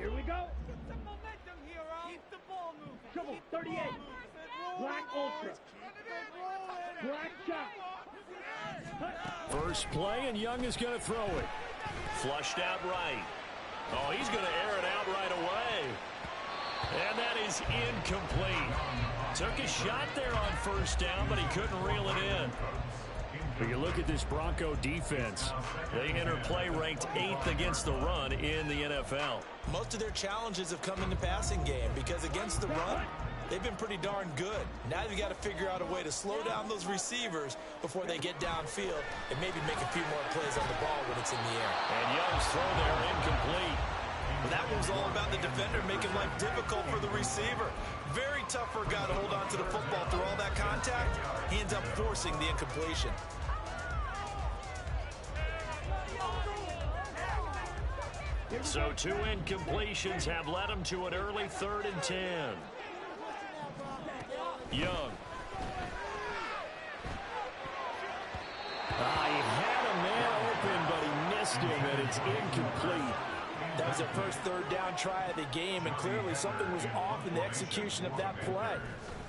Here we go. Get some momentum, hero. Keep the ball moving. Trouble, 38. Black Ultra. Black shot. First play, and Young is going to throw it. Flushed out right. Oh, he's going to air it out right away. And that is incomplete. Took a shot there on first down, but he couldn't reel it in. But you look at this Bronco defense. They enter play ranked 8th against the run in the NFL. Most of their challenges have come in the passing game because against the run, they've been pretty darn good. Now you've got to figure out a way to slow down those receivers before they get downfield and maybe make a few more plays on the ball when it's in the air. And Young's throw there incomplete. That was all about the defender making life difficult for the receiver. Very tough for a guy to hold on to the football through all that contact. He ends up forcing the incompletion. So 2 incompletions have led him to an early 3rd and 10. Young. He had a man open, but he missed him, and it's incomplete. That was their first 3rd down try of the game, and clearly something was off in the execution of that play.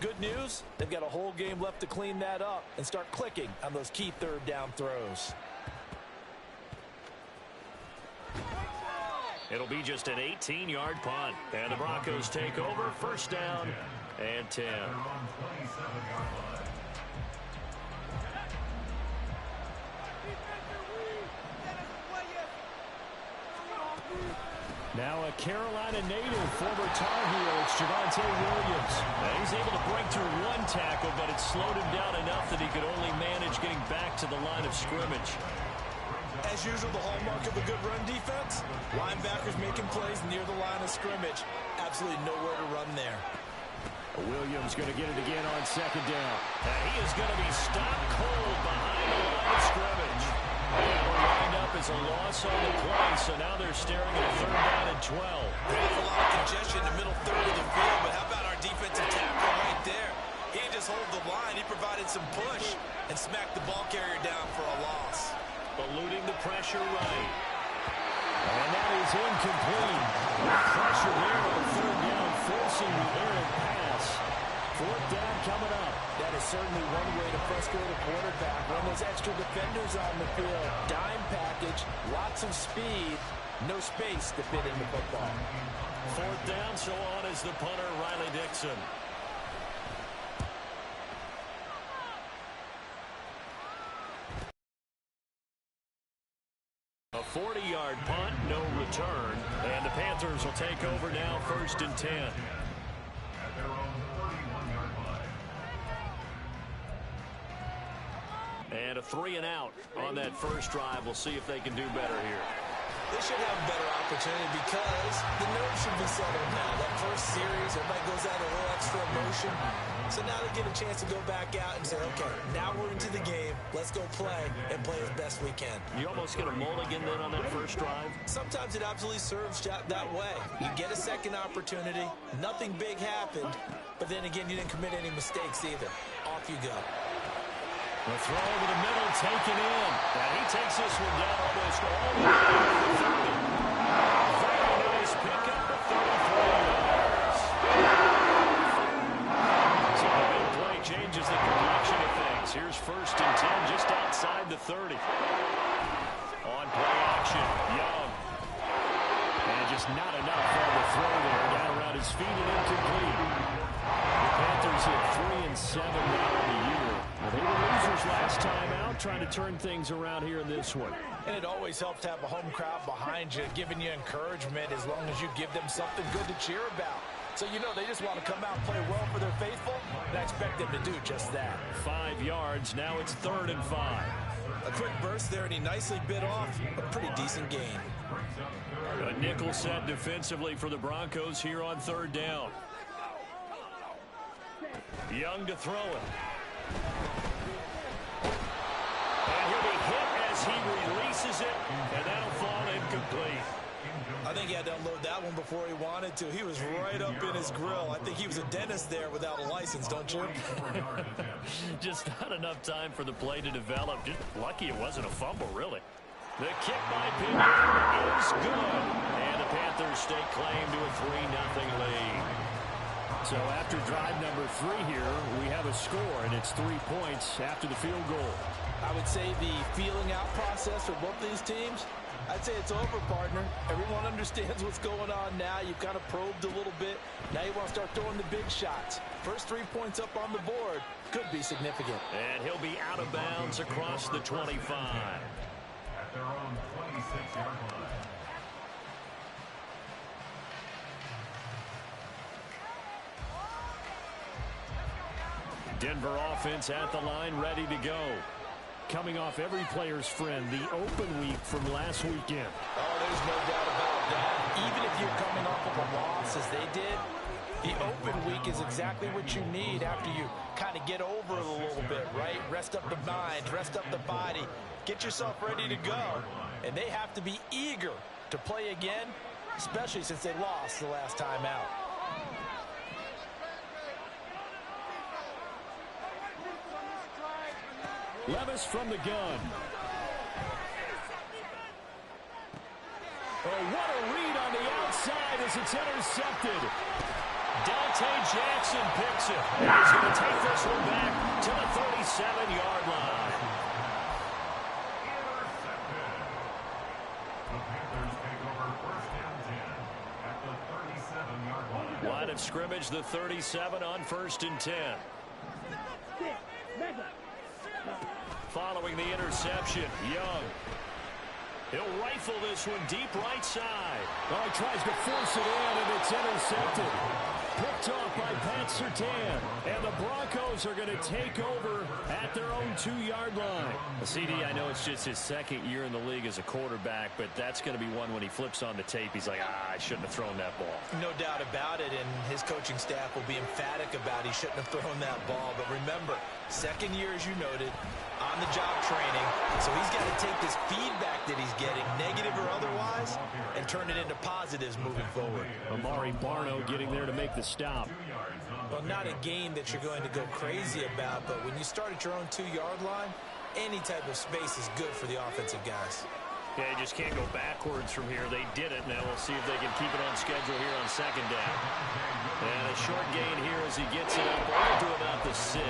Good news, they've got a whole game left to clean that up and start clicking on those key 3rd down throws. It'll be just an 18-yard punt. And the Broncos take over, first down and 10. Now a Carolina native, former Tar Heel, it's Javonte Williams. He's able to break through 1 tackle, but it slowed him down enough that he could only manage getting back to the line of scrimmage. As usual, the hallmark of a good run defense, linebackers making plays near the line of scrimmage. Absolutely nowhere to run there. Williams going to get it again on 2nd down. And he is going to be stopped cold behind the line of scrimmage. And we're lined up as a loss on the play, so now they're staring at a 3rd down and 12. There's a lot of congestion in the middle 3rd of the field, but how about our defensive tackle right there? He didn't just hold the line, he provided some push and smacked the ball carrier down for a loss. Eluding the pressure right. And that is incomplete. Pressure there on 3rd down, forcing the errant pass. 4th down coming up. That is certainly one way to frustrate a quarterback. Run those extra defenders on the field. Dime package, lots of speed, no space to fit in the football. 4th down, so on is the punter, Riley Dixon. A 40-yard punt, no return, and the Panthers will take over now, 1st and 10. And a 3 and out on that first drive. We'll see if they can do better here. They should have a better opportunity because the nerves should be settled now. That first series, everybody goes out a little extra emotion. So now they get a chance to go back out and say, okay, now we're into the game. Let's go play and play as best we can. You almost get a mulligan then on that first drive? Sometimes it absolutely serves that way. You get a second opportunity. Nothing big happened. But then again, you didn't commit any mistakes either. Off you go. The throw over the middle, taken in. And he takes this one down almost all the way to 30. Very nice pickup at 33 yards. So the big play changes the complexion of things. Here's 1st and 10 just outside the 30. On play action, Young. And just not enough on the throw there. Down around his feet and incomplete. The Panthers hit 3-7 now in the year. Well, they were losers last time out, trying to turn things around here in this one. And it always helps to have a home crowd behind you, giving you encouragement as long as you give them something good to cheer about. So, you know, they just want to come out and play well for their faithful, and I expect them to do just that. 5 yards. Now it's 3rd and 5. A quick burst there, and he nicely bit off a pretty decent gain. A nickel set defensively for the Broncos here on 3rd down. Young to throw it. And he'll be hit as he releases it, and that'll fall incomplete. I think he had to unload that one before he wanted to. He was right up in his grill. I think he was a dentist there without a license, don't you? Just not enough time for the play to develop. Just lucky it wasn't a fumble, really. The kick by Pinker is good. And the Panthers stake claim to a 3-0 lead. So after drive number 3 here, we have a score, and it's 3 points after the field goal. I would say the feeling out process for both these teams, I'd say it's over, partner. Everyone understands what's going on now. You've kind of probed a little bit. Now you want to start throwing the big shots. First 3 points up on the board could be significant. And he'll be out of bounds across the 25. At their own 26-yard line. Denver offense at the line, ready to go. Coming off every player's friend, the open week from last weekend. Oh, there's no doubt about that. Even if you're coming off of a loss as they did, the open week is exactly what you need after you kind of get over it a little bit, right? Rest up the mind, rest up the body, get yourself ready to go. And they have to be eager to play again, especially since they lost the last time out. Levis from the gun. Oh, what a read on the outside as it's intercepted. Dante Jackson picks it. And he's going to take this one back to the 37-yard line. The Panthers take over first and 10 at the 37-yard line. Line of scrimmage, the 37 on 1st and 10. Following the interception, Young. He'll rifle this one deep right side. Oh, he tries to force it in, and it's intercepted. Picked off by Pat Surtain. And the Broncos are going to take over at their own 2-yard line. CD, I know it's just his second year in the league as a quarterback, but that's going to be one when he flips on the tape. He's like, I shouldn't have thrown that ball. No doubt about it, and his coaching staff will be emphatic about he shouldn't have thrown that ball. But remember, second year, as you noted, on-the-job training, so he's got to take this feedback that he's getting, negative or otherwise, and turn it into positives moving forward. Amari Barno getting there to make the stop. Well, not a game that you're going to go crazy about, but when you start at your own 2-yard line, any type of space is good for the offensive guys. Yeah, you just can't go backwards from here. They did it. Now we'll see if they can keep it on schedule here on 2nd down. And a short gain here as he gets it up over to about the 6.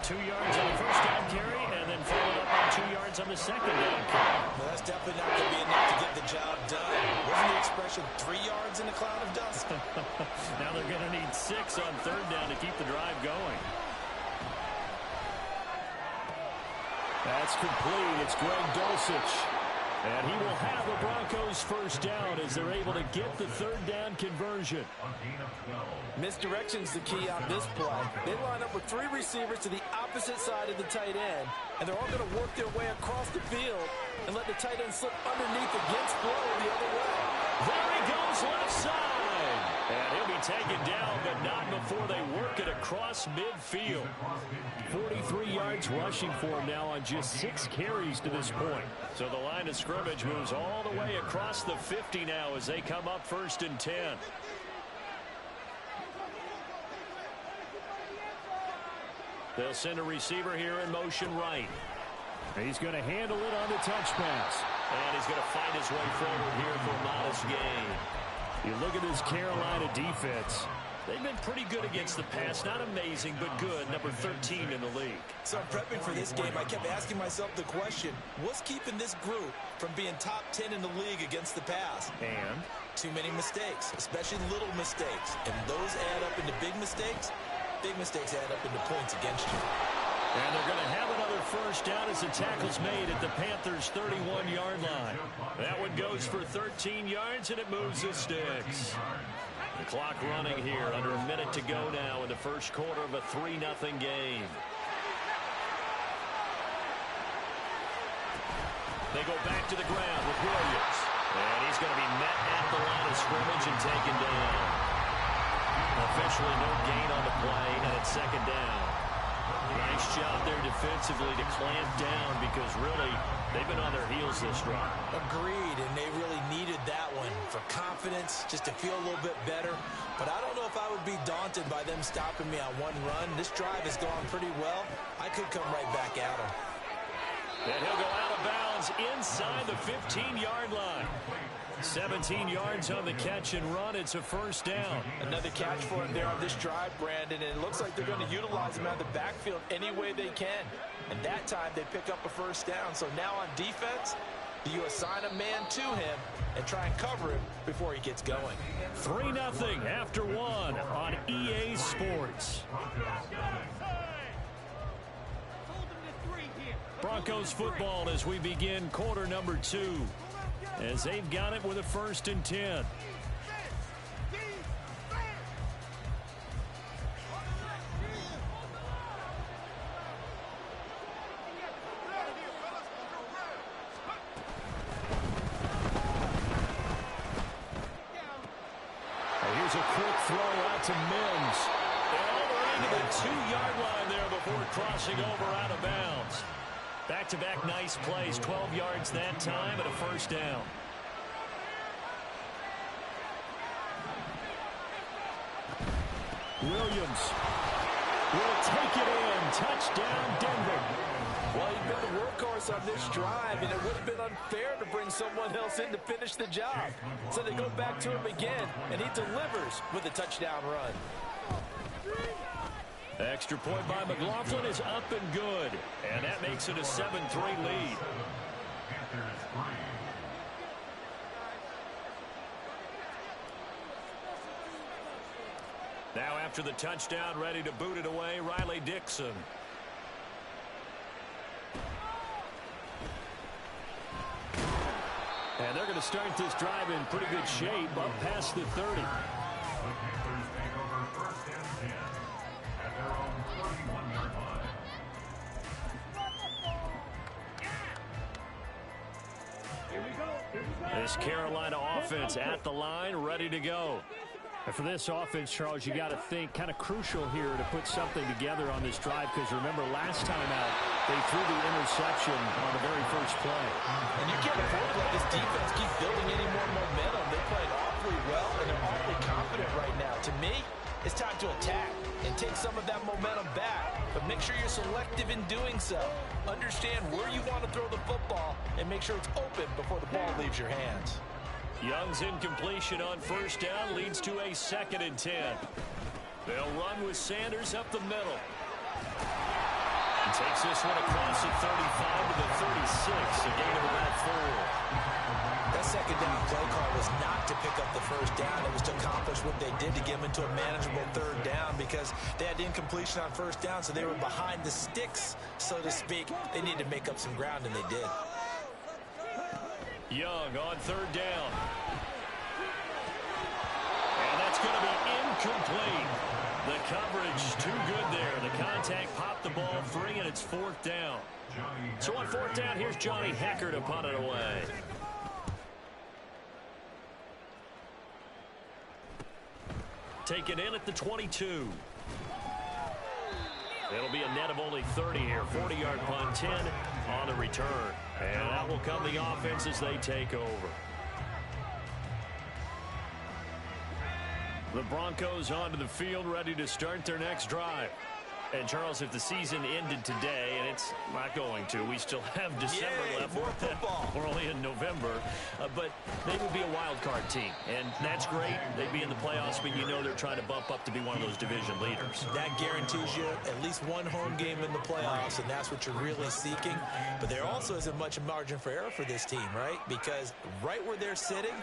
2 yards on the first down carry, and then followed up on 2 yards on the second down carry. Well, that's definitely not going to be enough to get the job done. Wasn't the expression 3 yards in a cloud of dust? Now they're going to need 6 on 3rd down to keep the drive going. That's complete. It's Greg Dulcich. And he will have the Broncos first down as they're able to get the 3rd down conversion. Misdirection's the key on this play. They line up with 3 receivers to the opposite side of the tight end, and they're all going to work their way across the field and let the tight end slip underneath against flow the other way. There he goes left side. And he'll be taken down, but not before they work it across midfield. 43 yards rushing for him now on just 6 carries to this point. So the line of scrimmage moves all the way across the 50 now as they come up 1st and 10. They'll send a receiver here in motion right. He's going to handle it on the touch pass. And he's going to find his way forward here for a modest gain. You look at this Carolina defense. They've been pretty good against the pass. Not amazing, but good. Number 13 in the league. So prepping for this game, I kept asking myself the question, what's keeping this group from being top 10 in the league against the pass? And? Too many mistakes, especially little mistakes. And those add up into big mistakes. Big mistakes add up into points against you. And they're going to have another first down as the tackle's made at the Panthers' 31-yard line. That one goes for 13 yards, and it moves the sticks. The clock running here, under a minute to go now in the first quarter of a 3-0 game. They go back to the ground with Williams. And he's going to be met at the line of scrimmage and taken down. Officially no gain on the play, and it's 2nd down. Nice job there defensively to clamp down because really they've been on their heels this drive. Agreed, and they really needed that one for confidence, just to feel a little bit better. But I don't know if I would be daunted by them stopping me on one run. This drive has gone pretty well. I could come right back at them. And he'll go out of bounds inside the 15-yard line. 17 yards on the catch and run. It's a first down. Another catch for him there on this drive, Brandon, and it looks like they're going to utilize him out of the backfield any way they can. And that time they pick up a first down. So now on defense, you assign a man to him and try and cover him before he gets going. 3-0 after 1 on EA Sports. Broncos football as we begin quarter number 2. As they've got it with a 1st and 10. Here's a quick throw out to Mims. And over into the 2-yard line there before crossing over out of bounds. Back-to-back nice plays, 12 yards that time and a first down. Williams will take it in. Touchdown, Denver. Well, he's been the workhorse on this drive, and it would have been unfair to bring someone else in to finish the job. So they go back to him again, and he delivers with a touchdown run. Extra point by McLaughlin is up and good. And that makes it a 7-3 lead. Now after the touchdown, ready to boot it away, Riley Dixon. And they're going to start this drive in pretty good shape, up past the 30. This Carolina offense at the line, ready to go. And for this offense, Charles, you got to think kind of crucial here to put something together on this drive, because remember last time out they threw the interception on the very first play. And you can't afford to let this defense keep building any more momentum. They're playing awfully well, and they're awfully confident right now. To me, it's time to attack and take some of that momentum back, but make sure you're selective in doing so. Understand where you want to throw the football and make sure it's open before the ball leaves your hands. Young's incompletion on first down leads to a 2nd and 10. They'll run with Sanders up the middle. He takes this one across the 35 to the 36, a gain of about 4. That second down play call was not to pick up the first down. It was to accomplish what they did to get them into a manageable 3rd down, because they had incompletion on first down, so they were behind the sticks, so to speak. They needed to make up some ground, and they did. Young on 3rd down. And that's going to be incomplete. The coverage too good there. The contact popped the ball free, and it's 4th down. So on 4th down, here's Johnny Hekker to punt it away. Taken in at the 22. It'll be a net of only 30 here. 40-yard punt, 10 on the return. And out will come the offense as they take over. The Broncos onto the field, ready to start their next drive. And, Charles, if the season ended today, and it's not going to, we still have December left. More football. We're only in November. But they would be a wild card team, and that's great. They'd be in the playoffs, but you know they're trying to bump up to be one of those division leaders. That guarantees you at least one home game in the playoffs, and that's what you're really seeking. But there also isn't much margin for error for this team, right? Because right where they're sitting,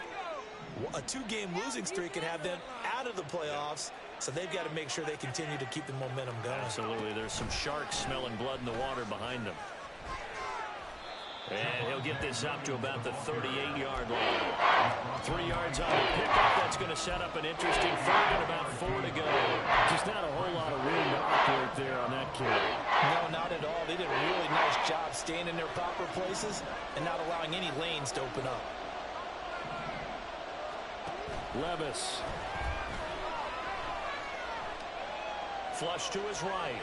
a 2-game losing streak could have them out of the playoffs. So they've got to make sure they continue to keep the momentum going. Absolutely. There's some sharks smelling blood in the water behind them. And he'll get this up to about the 38-yard line. 3 yards on the pickup. That's going to set up an interesting 3rd and about 4 to go. Just not a whole lot of room to operate there on that carry. No, not at all. They did a really nice job staying in their proper places and not allowing any lanes to open up. Levis. Flush to his right.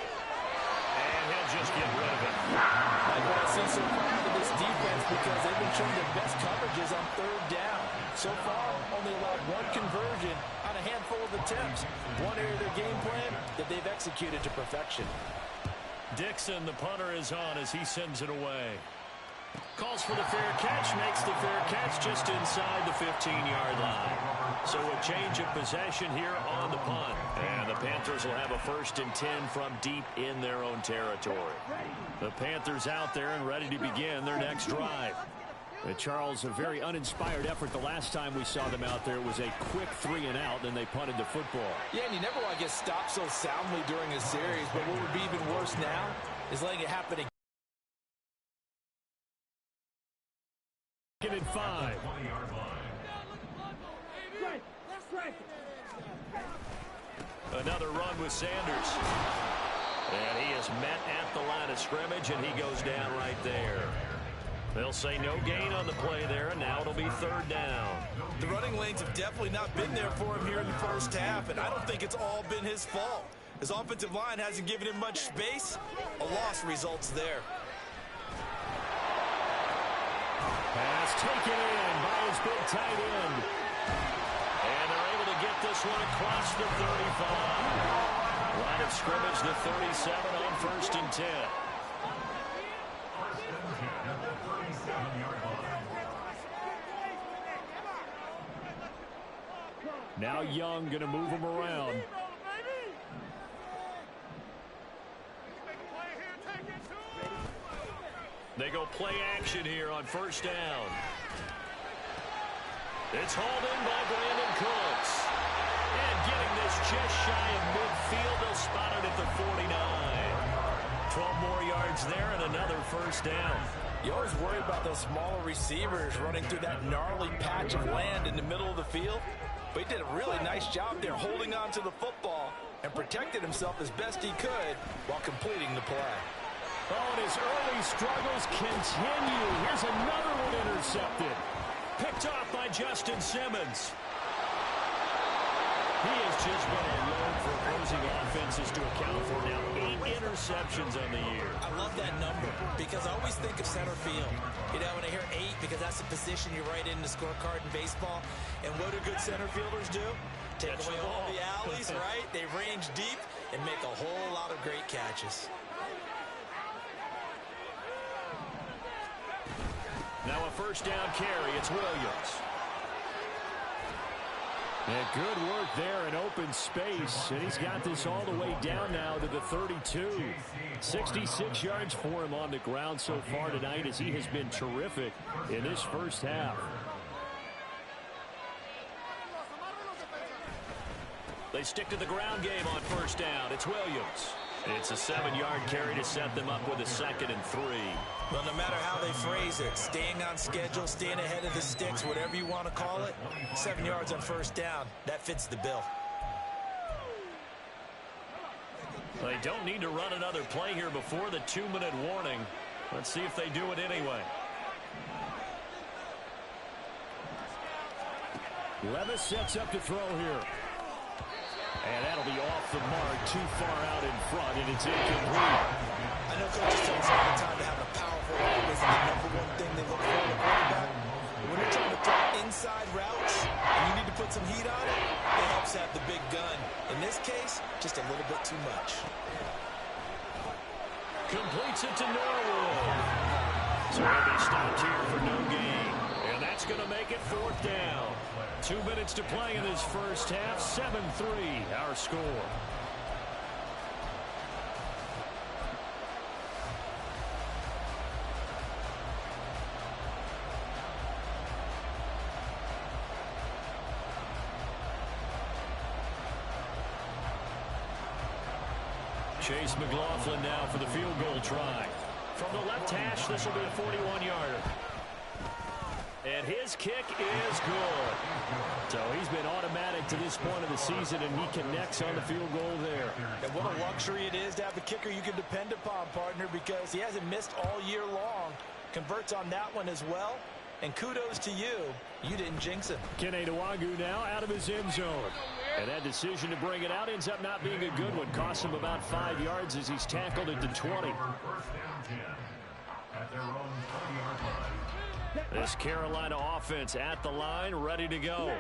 And he'll just get rid of it. Like what I see so far with this defense, because they've been showing their best coverages on 3rd down. So far, only allowed 1 conversion on a handful of attempts. One area of their game plan that they've executed to perfection. Dixon, the punter, is on as he sends it away. Calls for the fair catch, makes the fair catch just inside the 15-yard line. So a change of possession here on the punt. And the Panthers will have a 1st and 10 from deep in their own territory. The Panthers out there and ready to begin their next drive. Charles, a very uninspired effort the last time we saw them out there. It was a quick 3-and-out, then they punted the football. Yeah, and you never want to get stopped so soundly during a series, but what would be even worse now is letting it happen again. 2nd and 5. Another run with Sanders. And he is met at the line of scrimmage, and he goes down right there. They'll say no gain on the play there, and now it'll be 3rd down. The running lanes have definitely not been there for him here in the first half, and I don't think it's all been his fault. His offensive line hasn't given him much space. A loss results there. Pass taken in by his big tight end. And they're able to get this one across the 35. Line of scrimmage, the 37 on 1st and 10. Now Young going to move him around. They go play action here on 1st down. It's hauled in by Brandon Cooks. And getting this just shy of midfield, they'll spot it at the 49. 12 more yards there and another 1st down. You always worry about those smaller receivers running through that gnarly patch of land in the middle of the field. But he did a really nice job there holding on to the football and protected himself as best he could while completing the play. Oh, and his early struggles continue. Here's another one intercepted. Picked off by Justin Simmons. He has just been a load for opposing offenses to account for now. 8 interceptions on the year. I love that number because I always think of center field. You know, when I hear 8, because that's the position you write in the scorecard in baseball. And what do good center fielders do? Take away all the alleys, right? They range deep and make a whole lot of great catches. Now a 1st down carry. It's Williams. And good work there in open space. And he's got this all the way down now to the 32. 66 yards for him on the ground so far tonight as he has been terrific in this first half. They stick to the ground game on 1st down. It's Williams. It's a 7-yard carry to set them up with a 2nd and 3. Well, no matter how they phrase it, staying on schedule, staying ahead of the sticks, whatever you want to call it, 7 yards on 1st down, that fits the bill. They don't need to run another play here before the 2-minute warning. Let's see if they do it anyway. Levis sets up to throw here. And that'll be off the mark, too far out in front, and it's incomplete. I know coaches tell us all the time to have a powerful arm is the #1 thing they look for in a quarterback. When you're trying to throw inside routes and you need to put some heat on it, it helps have the big gun. In this case, just a little bit too much. Completes it to Norwood. So they'll be stopped here for no gain. And that's going to make it 4th down. 2 minutes to play in this first half. 7-3 our score. Chase McLaughlin now for the field goal try. From the left hash, this will be a 41-yarder. And his kick is good. So he's been automatic to this point of the season, and he connects on the field goal there. And what a luxury it is to have a kicker you can depend upon, partner, because he hasn't missed all year long. Converts on that one as well. And kudos to you. You didn't jinx him. Kene Nwangwu now out of his end zone. And that decision to bring it out ends up not being a good one. Costs him about 5 yards as he's tackled at the 20. At their own 20-yard line. This Carolina offense at the line, ready to go.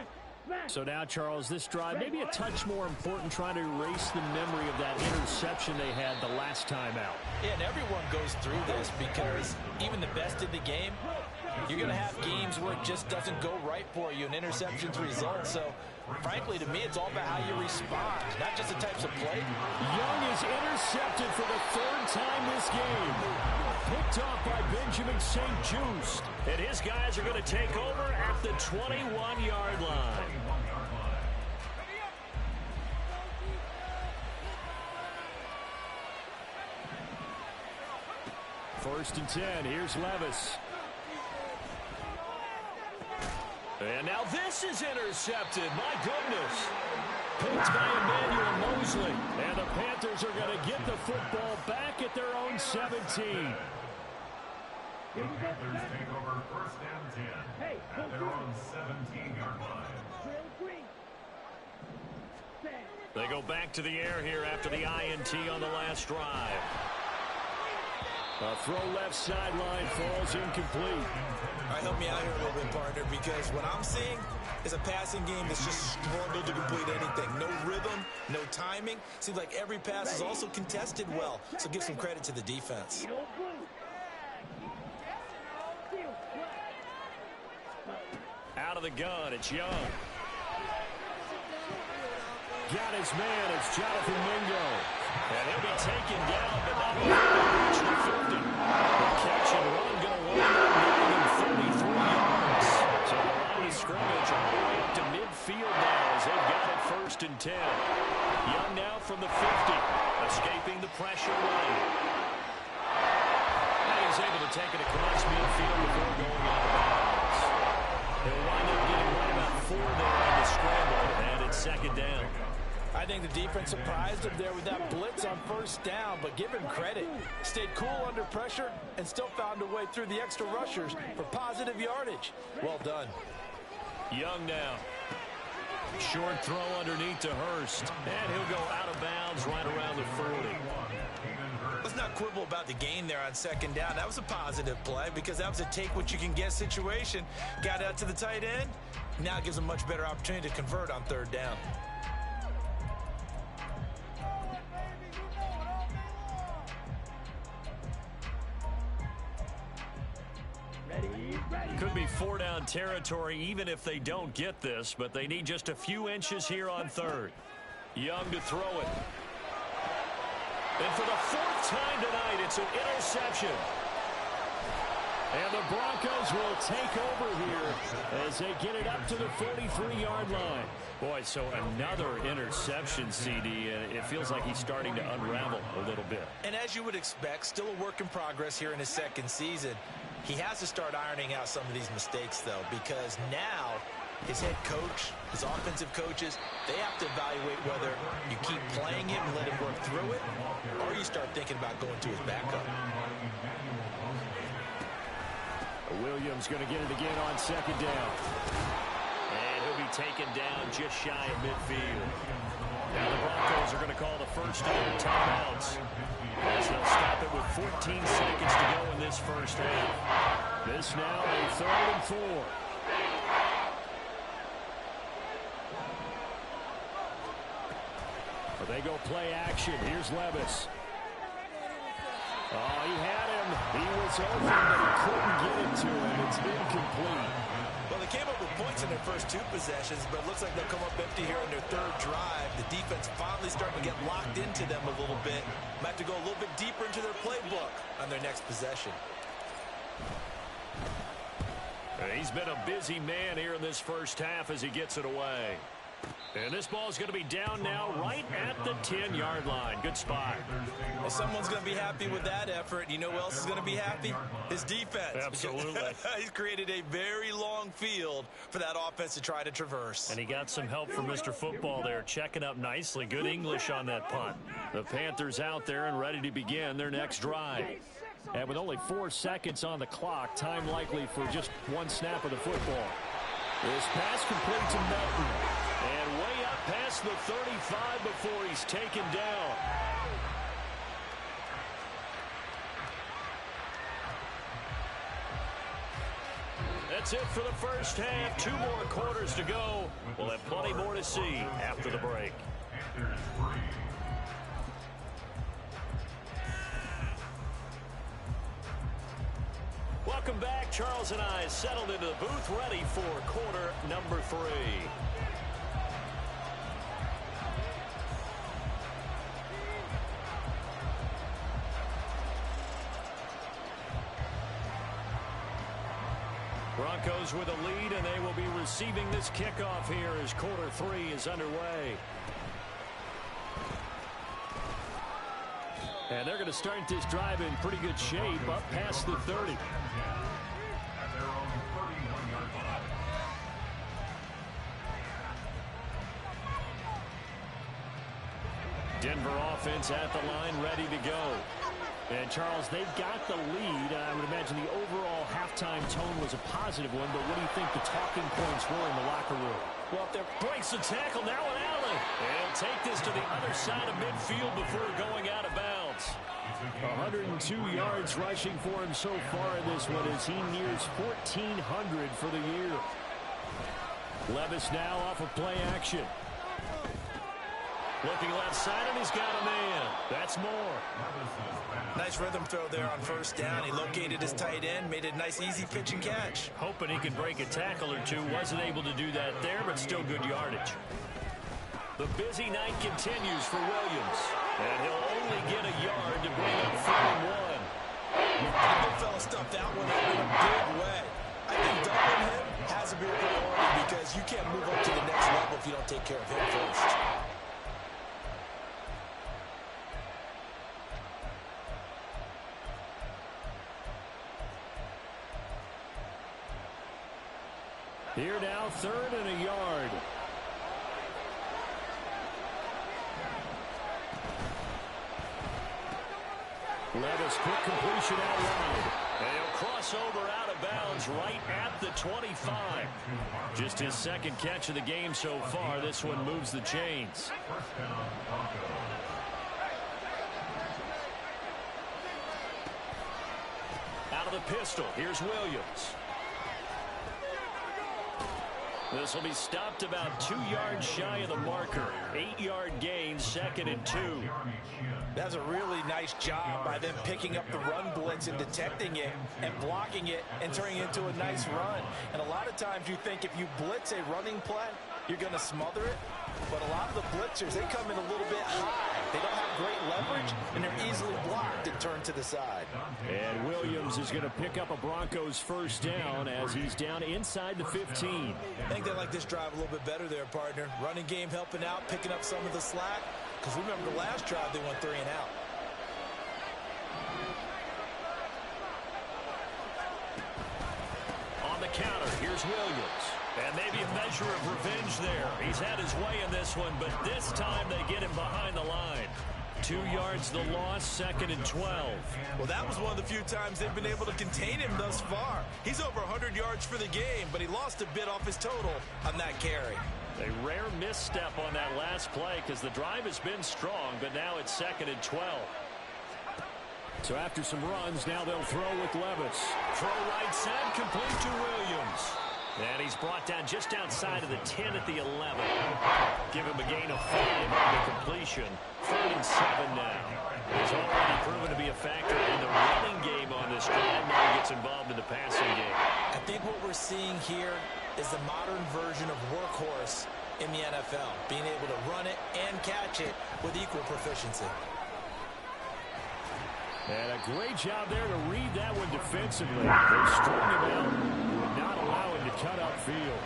So now, Charles, this drive maybe a touch more important, trying to erase the memory of that interception they had the last time out. Yeah, and everyone goes through this because even the best in the game, you're going to have games where it just doesn't go right for you, and interceptions result. So, frankly, to me, it's all about how you respond, not just the types of play. Young is intercepted for the third time this game. Picked off by Benjamin St-Juste. And his guys are going to take over at the 21-yard line. First and 10. Here's Levis. And now this is intercepted. My goodness. Picked by Emmanuel Mosley. And the Panthers are going to get the football back at their own 17. The Panthers take over first and 10 at their own 17-yard line. They go back to the air here after the INT on the last drive. A throw left sideline falls incomplete. All right, help me out here a little bit, partner, because what I'm seeing is a passing game that's just struggled to complete anything. No rhythm, no timing. Seems like every pass is also contested well, so give some credit to the defense. Out of the gun, it's Young. Got his man, it's Jonathan Mingo. And he'll be taken down, but not before they reach the 50. The catch and run going to wind up getting him 33 yards. So the line of scrimmage all the way up to midfield now as they've got it first and 10. Young now from the 50, escaping the pressure lane. And he's able to take it across midfield before going out of bounds. He'll wind up getting right about 4 there on the scramble, and it's second down. I think the defense surprised him there with that blitz on first down, but give him credit. Stayed cool under pressure and still found a way through the extra rushers for positive yardage. Well done. Young now. Short throw underneath to Hurst. And he'll go out of bounds right around the 40. Let's not quibble about the gain there on second down. That was a positive play because that was a take-what-you-can-get situation. Got out to the tight end. Now it gives a much better opportunity to convert on third down. Could be 4-down territory even if they don't get this, but they need just a few inches here on third. Young to throw it. And for the 4th time tonight, it's an interception. And the Broncos will take over here as they get it up to the 43-yard line. Boy, so another interception, CD, and it feels like he's starting to unravel a little bit. And as you would expect, still a work in progress here in his second season. He has to start ironing out some of these mistakes, though, because now his head coach, his offensive coaches, they have to evaluate whether you keep playing him and let him work through it, or you start thinking about going to his backup. Williams going to get it again on second down. And he'll be taken down just shy of midfield. Now the Broncos are going to call the first of their timeouts, as they'll stop it with 14 seconds to go in this first half. This now a 3rd and 4. But they go play action. Here's Levis. Oh, he had him. He was open, but he couldn't get it to him. It's incomplete. Well, they came up with points in their first 2 possessions, but it looks like they'll come up empty here in their 3rd drive. The defense finally starting to get locked into them a little bit. Might have to go a little bit deeper into their playbook on their next possession. He's been a busy man here in this first half as he gets it away. And this ball is going to be down now right at the 10-yard line. Good spot. Well, someone's going to be happy with that effort. You know who else is going to be happy? His defense. Absolutely. He's created a very long field for that offense to try to traverse. And he got some help from Mr. Football there, checking up nicely. Good English on that punt. The Panthers out there and ready to begin their next drive. And with only 4 seconds on the clock, time likely for just 1 snap of the football. This pass complete to Melton. And way up past the 35 before he's taken down. That's it for the first half. 2 more quarters to go. We'll have plenty more to see after the break. Welcome back. Charles and I settled into the booth, ready for quarter number 3. Broncos with a lead, and they will be receiving this kickoff here as quarter 3 is underway. And they're going to start this drive in pretty good shape, up past the 30. Denver offense at the line, ready to go. And, Charles, they've got the lead. I would imagine the overall halftime tone was a positive one, but what do you think the talking points were in the locker room? Well, there breaks the tackle now, and Allen. And he'll take this to the other side of midfield before going out of bounds. 102 yards rushing for him so far in this one as he nears 1,400 for the year. Levis now off of play action. Looking left side, and he's got a man. That's Moore. Nice rhythm throw there on first down. He located his tight end, made a nice easy pitch and catch. Hoping he could break a tackle or two. Wasn't able to do that there, but still good yardage. The busy night continues for Williams. And he'll only get a yard to bring up 31. The big fella stuffed that one up in a big way. I think doubling him has to be a priority because you can't move up to the next level if you don't take care of him first. Here now, 3rd and a yard. Levis, quick completion out wide. And he'll cross over out of bounds right at the 25. Just his 2nd catch of the game so far. This one moves the chains. Out of the pistol, here's Williams. This will be stopped about 2 yards shy of the marker. 8-yard gain, 2nd and 2. That's a really nice job by them picking up the run blitz and detecting it and blocking it and turning it into a nice run. And a lot of times you think if you blitz a running play, you're going to smother it. But a lot of the blitzers, they come in a little bit high. They don't have great leverage, and they're easily blocked and turned to the side. And Williams is going to pick up a Broncos first down as he's down inside the 15. I think they like this drive a little bit better there, partner. Running game helping out, picking up some of the slack. Because remember the last drive, they went 3 and out. On the counter, here's Williams. And maybe a measure of revenge there. He's had his way in this one, but this time they get him behind the line. 2 yards the loss, 2nd and 12. Well, that was one of the few times they've been able to contain him thus far. He's over 100 yards for the game, but he lost a bit off his total on that carry. A rare misstep on that last play because the drive has been strong, but now it's 2nd and 12. So after some runs, now they'll throw with Levis. Throw right side, complete to Williams. And he's brought down just outside of the 10 at the 11. Give him a gain of 5 on the completion. 3rd and 7 now. He's already proven to be a factor in the running game on this drive. Now he gets involved in the passing game. I think what we're seeing here is the modern version of workhorse in the NFL. Being able to run it and catch it with equal proficiency. And a great job there to read that one defensively. They strung him out, would not allow him to cut upfield.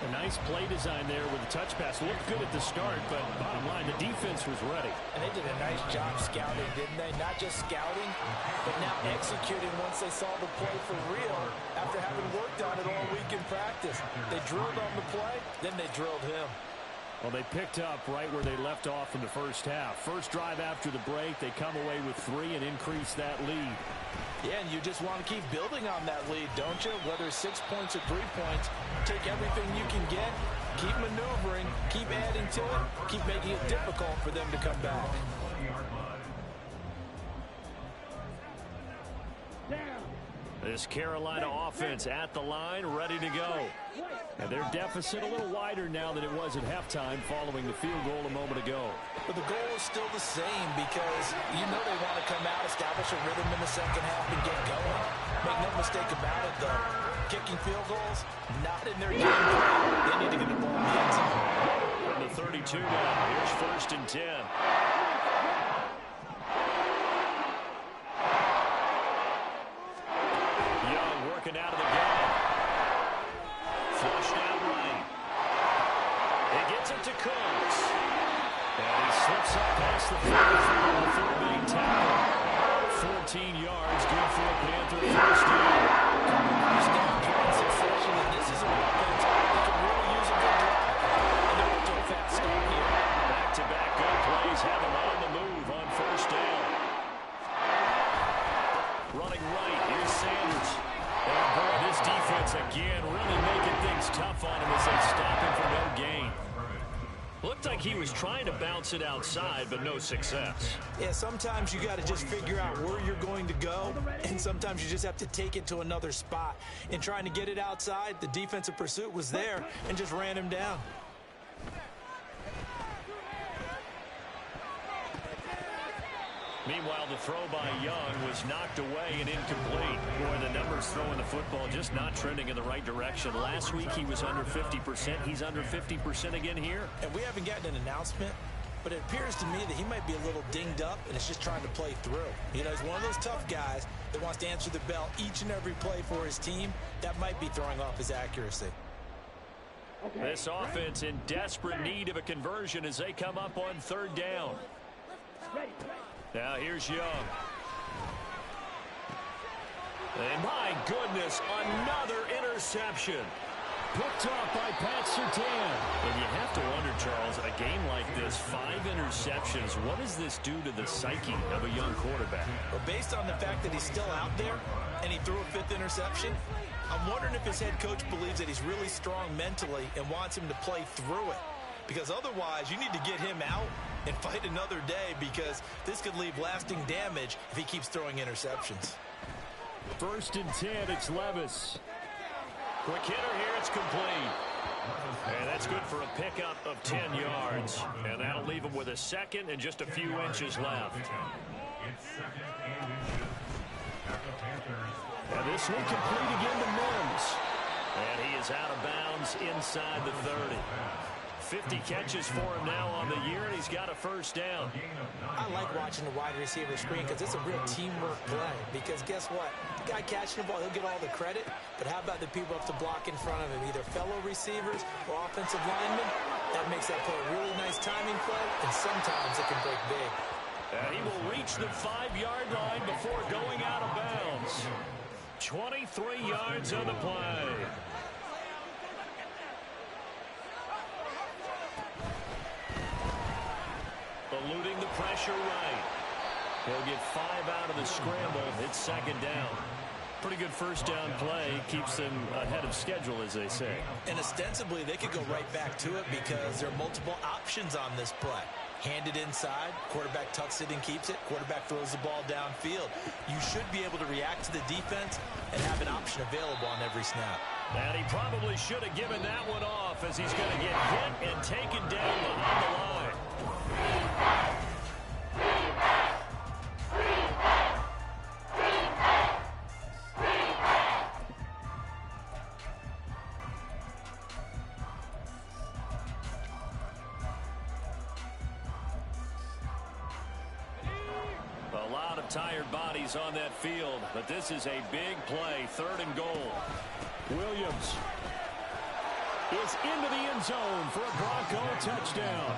A nice play design there with the touch pass. Looked good at the start, but bottom line, the defense was ready. And they did a nice job scouting, didn't they? Not just scouting, but now executing once they saw the play for real after having worked on it all week in practice. They drilled on the play, then they drilled him. Well, they picked up right where they left off in the first half. First drive after the break, they come away with 3 and increase that lead. Yeah, and you just want to keep building on that lead, don't you? Whether it's 6 points or 3 points, take everything you can get, keep maneuvering, keep adding to it, keep making it difficult for them to come back. Down. This Carolina offense at the line, ready to go. And their deficit a little wider now than it was at halftime following the field goal a moment ago. But the goal is still the same because you know they want to come out, establish a rhythm in the second half, and get going. Make no mistake about it, though. Kicking field goals, not in their game plan. They need to get the ball in the end zone. From the 32 now, here's 1st and 10. Young working out of the gun. Flushed out right. He gets it to Cooks. And he slips up past the 44 on the third main tackle. 14 yards, good for a Panther first down. Succession, and this is an offense that can really use a good drive. And they're up to a fast start here. Back-to-back good plays have him on the move on 1st down. Running right, here's Sanders. And boy, this defense again really making things tough on him as they stop him for no gain. Looked like he was trying to bounce it outside, but no success. Yeah, sometimes you got to just figure out where you're going to go, and sometimes you just have to take it to another spot. In trying to get it outside, the defensive pursuit was there and just ran him down. Meanwhile, the throw by Young was knocked away and incomplete. Boy, the numbers throwing the football just not trending in the right direction. Last week, he was under 50%. He's under 50% again here. And we haven't gotten an announcement, but it appears to me that he might be a little dinged up and is just trying to play through. You know, he's one of those tough guys that wants to answer the bell each and every play for his team. That might be throwing off his accuracy. This offense in desperate need of a conversion as they come up on 3rd down. Now here's Young. And my goodness, another interception. Picked off by Pat Surtain. And you have to wonder, Charles, a game like this, 5 interceptions, what does this do to the psyche of a young quarterback? Well, based on the fact that he's still out there and he threw a 5th interception, I'm wondering if his head coach believes that he's really strong mentally and wants him to play through it. Because otherwise, you need to get him out and fight another day, because this could leave lasting damage if he keeps throwing interceptions. 1st and 10, it's Levis. Quick hitter here, it's complete. And that's good for a pickup of 10 yards. And that'll leave him with a 2nd and just a few inches left. And this will complete again to Mims. And he is out of bounds inside the 30. 50 catches for him now on the year, and he's got a 1st down. I like watching the wide receiver screen because it's a real teamwork play. Because guess what? The guy catching the ball, he'll get all the credit. But how about the people up to block in front of him, either fellow receivers or offensive linemen? That makes that play a really nice timing play, and sometimes it can break big. And he will reach the 5-yard line before going out of bounds. 23 yards on the play. Eluding the pressure right. He'll get 5 out of the scramble. It's 2nd down. Pretty good 1st down play. Keeps them ahead of schedule, as they say. And ostensibly, they could go right back to it because there are multiple options on this play. Hand it inside, quarterback tucks it and keeps it, quarterback throws the ball downfield. You should be able to react to the defense and have an option available on every snap. And he probably should have given that one off, as he's going to get hit and taken down behind the line. A lot of tired bodies on that field, but this is a big play, 3rd and goal. Williams is into the end zone for a Bronco touchdown.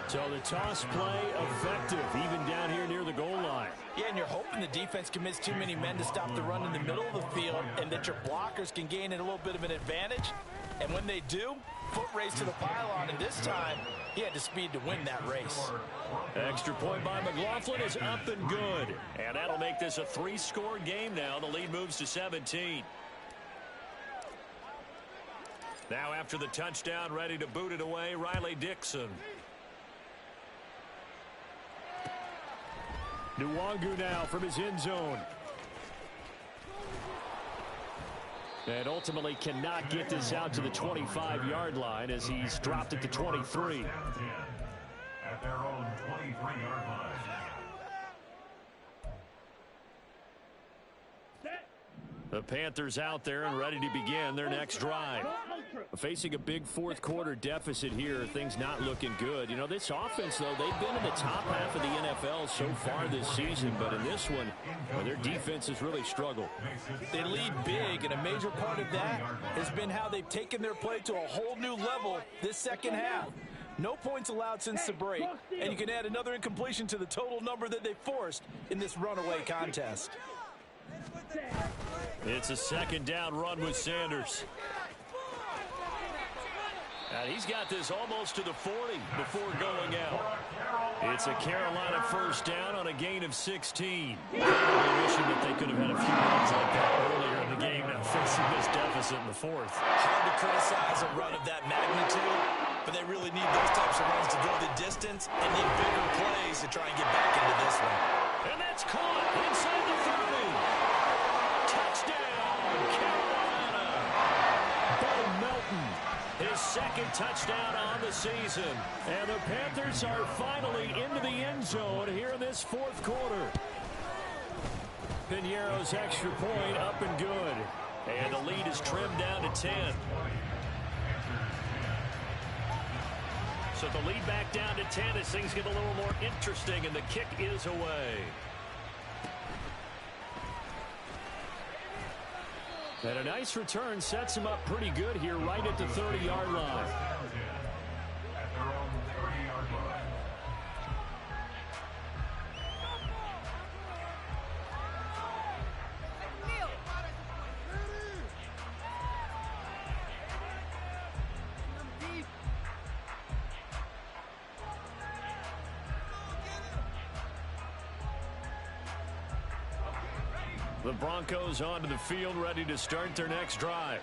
So the toss play effective, even down here near the goal line. Yeah, and you're hoping the defense commits too many men to stop the run in the middle of the field and that your blockers can gain a little bit of an advantage. And when they do, foot race to the pylon, and this time he had the speed to win that race. Extra point by McLaughlin is up and good. And that'll make this a 3-score game now. The lead moves to 17. Now after the touchdown, ready to boot it away, Riley Dixon. Nwangu now from his end zone. And ultimately cannot get this out to the 25-yard line as he's dropped at the 23. At their own 23-yard line. The Panthers out there and ready to begin their next drive. Facing a big fourth quarter deficit here, things not looking good. You know, this offense, though, they've been in the top half of the NFL so far this season, but in this one, their defense has really struggled. They lead big, and a major part of that has been how they've taken their play to a whole new level this second half. No points allowed since the break, and you can add another incompletion to the total number that they forced in this runaway contest. It's a second down run with Sanders. And he's got this almost to the 40 before going out. It's a Carolina first down on a gain of 16. Wishing that they could have had a few runs like that earlier in the game, now facing this deficit in the fourth. Hard to criticize a run of that magnitude, but they really need those types of runs to go the distance and need bigger plays to try and get back into this one. And that's caught inside the 30. Touchdown, Carolina. Bo Melton, his second touchdown on the season. And the Panthers are finally into the end zone here in this fourth quarter. Piñeiro's extra point up and good. And the lead is trimmed down to 10. So the lead back down to 10 as things get a little more interesting, and the kick is away. And a nice return sets him up pretty good here right at the 30-yard line. At their own 30-yard line. The Broncos onto the field, ready to start their next drive.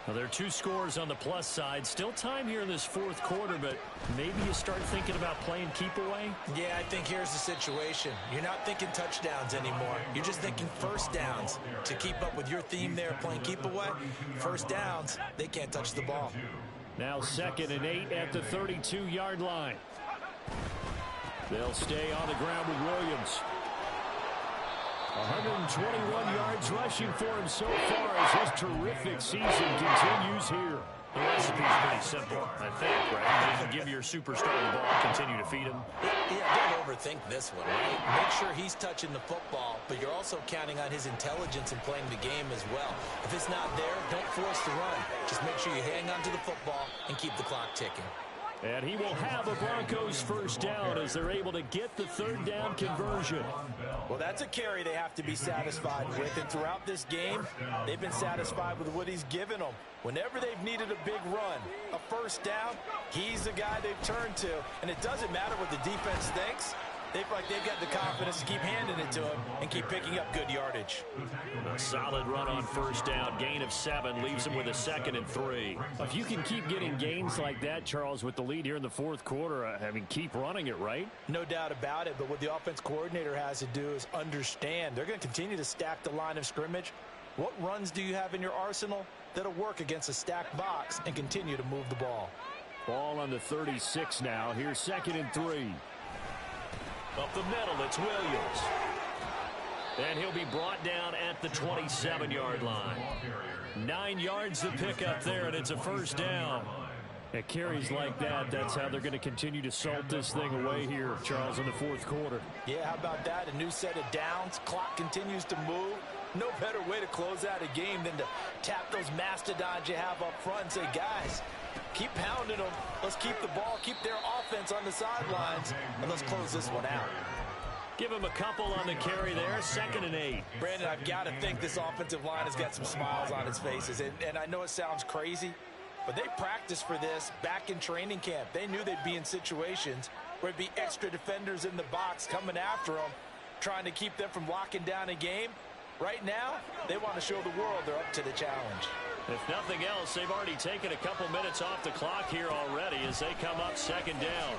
Now, there are two scores on the plus side. Still time here in this fourth quarter, but maybe you start thinking about playing keep away? Yeah, I think here's the situation. You're not thinking touchdowns anymore. You're just thinking first downs. To keep up with your theme there, playing keep away, first downs, they can't touch the ball. Now 2nd and 8 at the 32-yard line. They'll stay on the ground with Williams. 121 yards rushing for him so far as his terrific season continues here. The recipe's pretty simple, I think, right? You give your superstar the ball, continue to feed him. Yeah, don't overthink this one, right? Make sure he's touching the football, but you're also counting on his intelligence in playing the game as well. If it's not there, don't force the run. Just make sure you hang on to the football and keep the clock ticking. And he will have a Broncos first down as they're able to get the third down conversion. Well, that's a carry they have to be satisfied with. And throughout this game, they've been satisfied with what he's given them. Whenever they've needed a big run, a first down, he's the guy they've turned to. And it doesn't matter what the defense thinks. They feel like they've got the confidence to keep handing it to him and keep picking up good yardage. A solid run on first down. Gain of 7 leaves him with a 2nd and 3. If you can keep getting gains like that, Charles, with the lead here in the fourth quarter, I mean, keep running it, right? No doubt about it, but what the offense coordinator has to do is understand. They're going to continue to stack the line of scrimmage. What runs do you have in your arsenal that'll work against a stacked box and continue to move the ball? Ball on the 36 now. Here's 2nd and 3. Up the middle, it's Williams. And he'll be brought down at the 27-yard line. 9 yards to pick up there, and it's a first down. At carries like that, that's how they're going to continue to salt this thing away here, Charles, in the fourth quarter. Yeah, how about that? A new set of downs. Clock continues to move. No better way to close out a game than to tap those mastodons you have up front and say, guys, keep pounding them. Let's keep the ball, keep their offense on the sidelines, and let's close this one out. Give him a couple on the carry there. 2nd and 8. Brandon, I've got to think this offensive line has got some smiles on its faces. And I know it sounds crazy, but they practiced for this back in training camp. They knew they'd be in situations where it'd be extra defenders in the box coming after them, trying to keep them from locking down a game. Right now, they want to show the world they're up to the challenge. If nothing else, they've already taken a couple minutes off the clock here already as they come up 2nd down.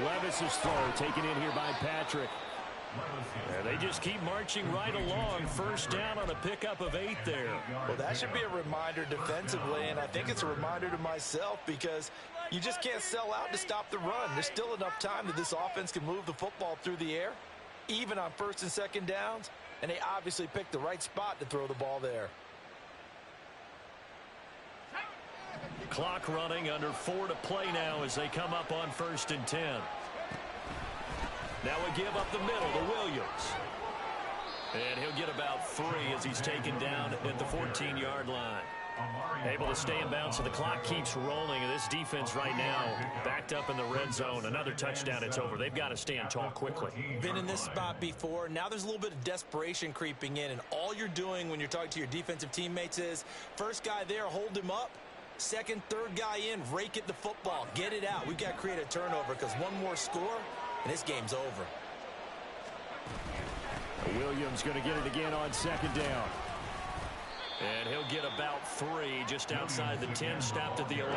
Levis's throw taken in here by Patrick. And they just keep marching right along. First down on a pickup of 8 there. Well, that should be a reminder defensively, and I think it's a reminder to myself because you just can't sell out to stop the run. There's still enough time that this offense can move the football through the air, even on first and second downs, and they obviously picked the right spot to throw the ball there. Clock running, under 4 to play now as they come up on first and 10. Now we give up the middle to Williams. And he'll get about 3 as he's taken down at the 14-yard line. Able to stay in bounds, so the clock keeps rolling. And this defense right now backed up in the red zone. Another touchdown, it's over. They've got to stand tall quickly. Been in this spot before. Now there's a little bit of desperation creeping in. And all you're doing when you're talking to your defensive teammates is, first guy there, hold him up. Second, third guy in, rake at the football. Get it out. We've got to create a turnover because one more score, and this game's over. Williams going to get it again on second down. And he'll get about 3 just outside the 10, stopped at the 11.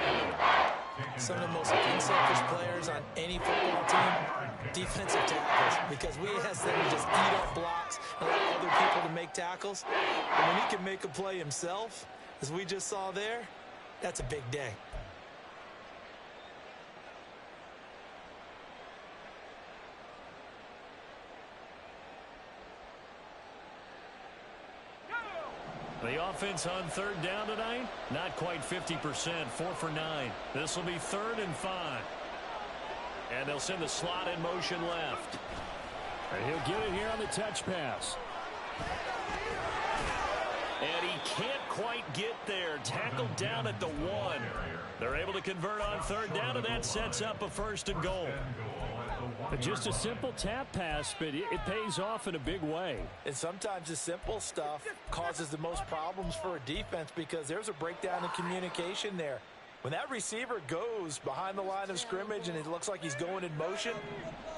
Some of the most unselfish players on any football team, defensive tackles, because we ask them to just eat up blocks and allow other people to make tackles. And when he can make a play himself, as we just saw there, that's a big day. The offense on third down tonight, not quite 50%, 4 for 9. This will be 3rd and 5. And they'll send the slot in motion left. And he'll get it here on the touch pass. And he can't quite get there. Tackled down at the 1. They're able to convert on third down, and that sets up a 1st and goal. Just a simple tap pass, but it pays off in a big way. And sometimes the simple stuff causes the most problems for a defense because there's a breakdown in communication there. When that receiver goes behind the line of scrimmage and it looks like he's going in motion,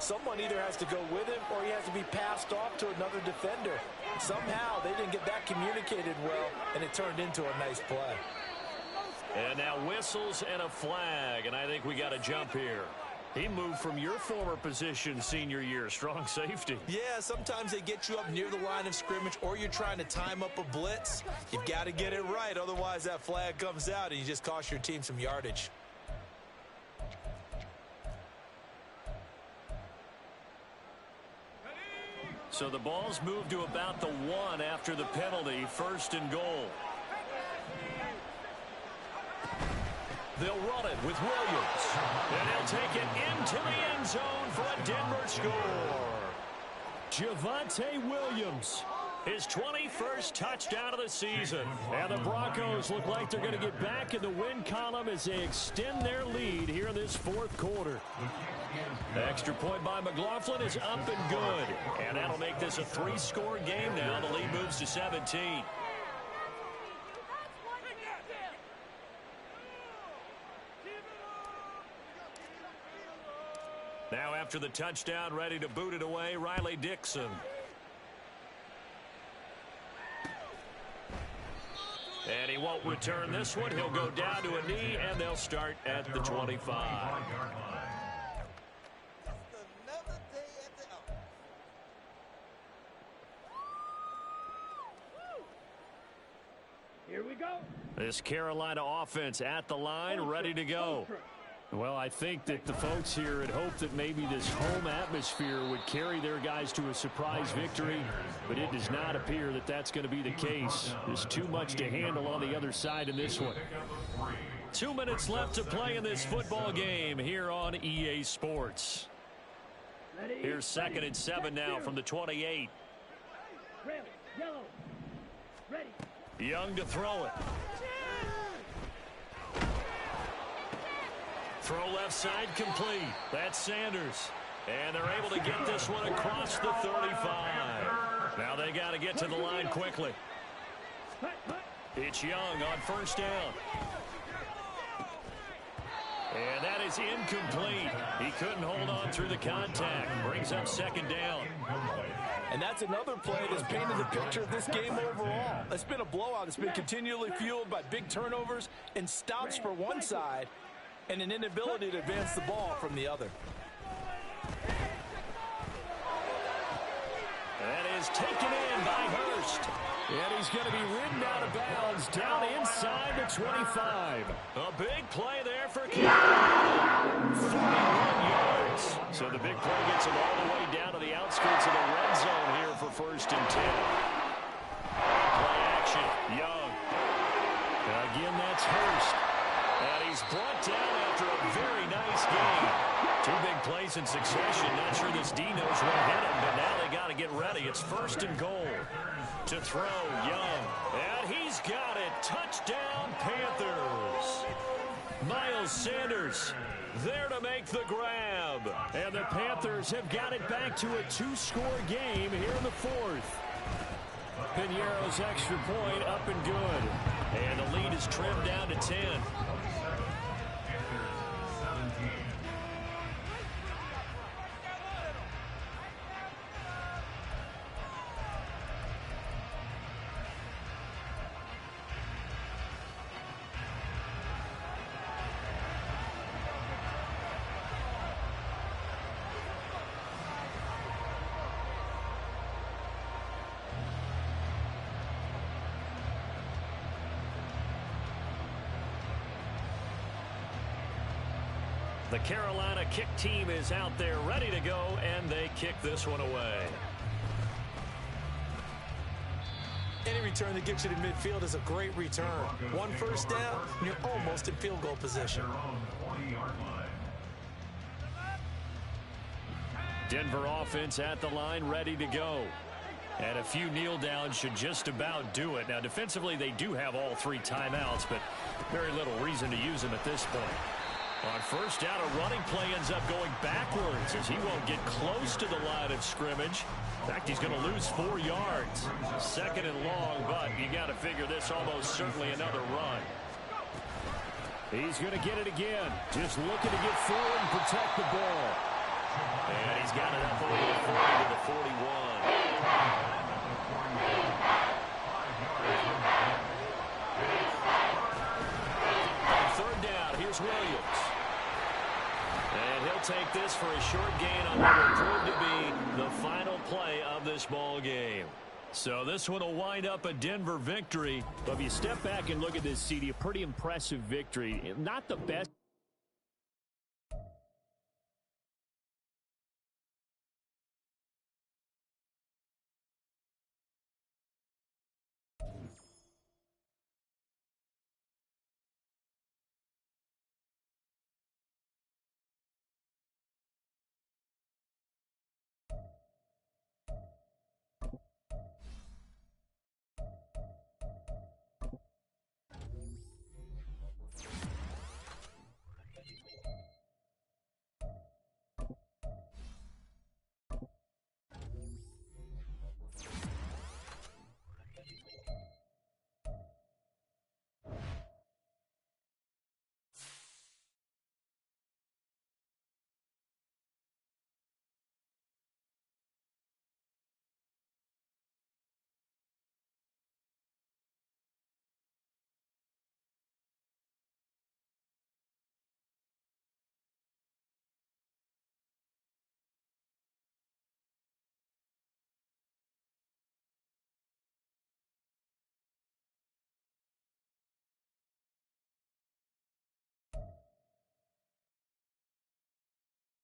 someone either has to go with him or he has to be passed off to another defender. Somehow they didn't get that communicated well, and it turned into a nice play. And now whistles and a flag, and I think we got a jump here. He moved from your former position senior year, strong safety. Yeah, sometimes they get you up near the line of scrimmage or you're trying to time up a blitz. You've got to get it right, otherwise that flag comes out and you just cost your team some yardage. So the ball's moved to about the 1 after the penalty, 1st and goal. They'll run it with Williams. And he'll take it into the end zone for a Denver score. Javonte Williams, his 21st touchdown of the season. And the Broncos look like they're going to get back in the win column as they extend their lead here in this 4th quarter. The extra point by McLaughlin is up and good. And that'll make this a 3-score game now. The lead moves to 17. Now after the touchdown, ready to boot it away, Riley Dixon. And he won't return this one. He'll go down to a knee, and they'll start at the 25. Here we go. This Carolina offense at the line, ready to go. Well, I think that the folks here had hoped that maybe this home atmosphere would carry their guys to a surprise victory, but it does not appear that that's going to be the case. There's too much to handle on the other side in this one. 2 minutes left to play in this football game here on EA Sports. Here's 2nd and 7 now from the 28. Red, yellow, ready. Young to throw it. Throw left side complete. That's Sanders. And they're able to get this one across the 35. Now they got to get to the line quickly. It's Young on first down. And that is incomplete. He couldn't hold on through the contact. Brings up 2nd down. And that's another play that's painted the picture of this game overall. It's been a blowout. It's been continually fueled by big turnovers and stops for one side and an inability to advance the ball from the other. is taken in by Hurst. And he's going to be ridden out of bounds down inside the 25. A big play there for Cameron. 41 yards. So the big play gets him all the way down to the outskirts of the red zone here for 1st and 10. Play action. Young. Again, that's Hurst. And he's brought down after a very nice game. 2 big plays in succession. Not sure this D knows what hit him, but now they got to get ready. It's 1st and goal. To throw, Young. And he's got it. Touchdown, Panthers. Miles Sanders there to make the grab. And the Panthers have got it back to a 2-score game here in the 4th. Piñeiro's extra point up and good. And the lead is trimmed down to 10. The Carolina kick team is out there ready to go, and they kick this one away. Any return that gets you to midfield is a great return. 1 first down, and you're almost in field goal position. Denver offense at the line, ready to go. And a few kneel downs should just about do it. Now, defensively, they do have all 3 timeouts, but very little reason to use them at this point. On first down, a running play ends up going backwards as he won't get close to the line of scrimmage. In fact, he's going to lose 4 yards. 2nd and long, but you got to figure this almost certainly another run. He's going to get it again. Just looking to get forward and protect the ball. And he's got it up over the 40 to the 41. On 3rd down, here's Williams. And he'll take this for a short gain on what will prove to be the final play of this ball game. So this one will wind up a Denver victory. But if you step back and look at this, CD, a pretty impressive victory. Not the best.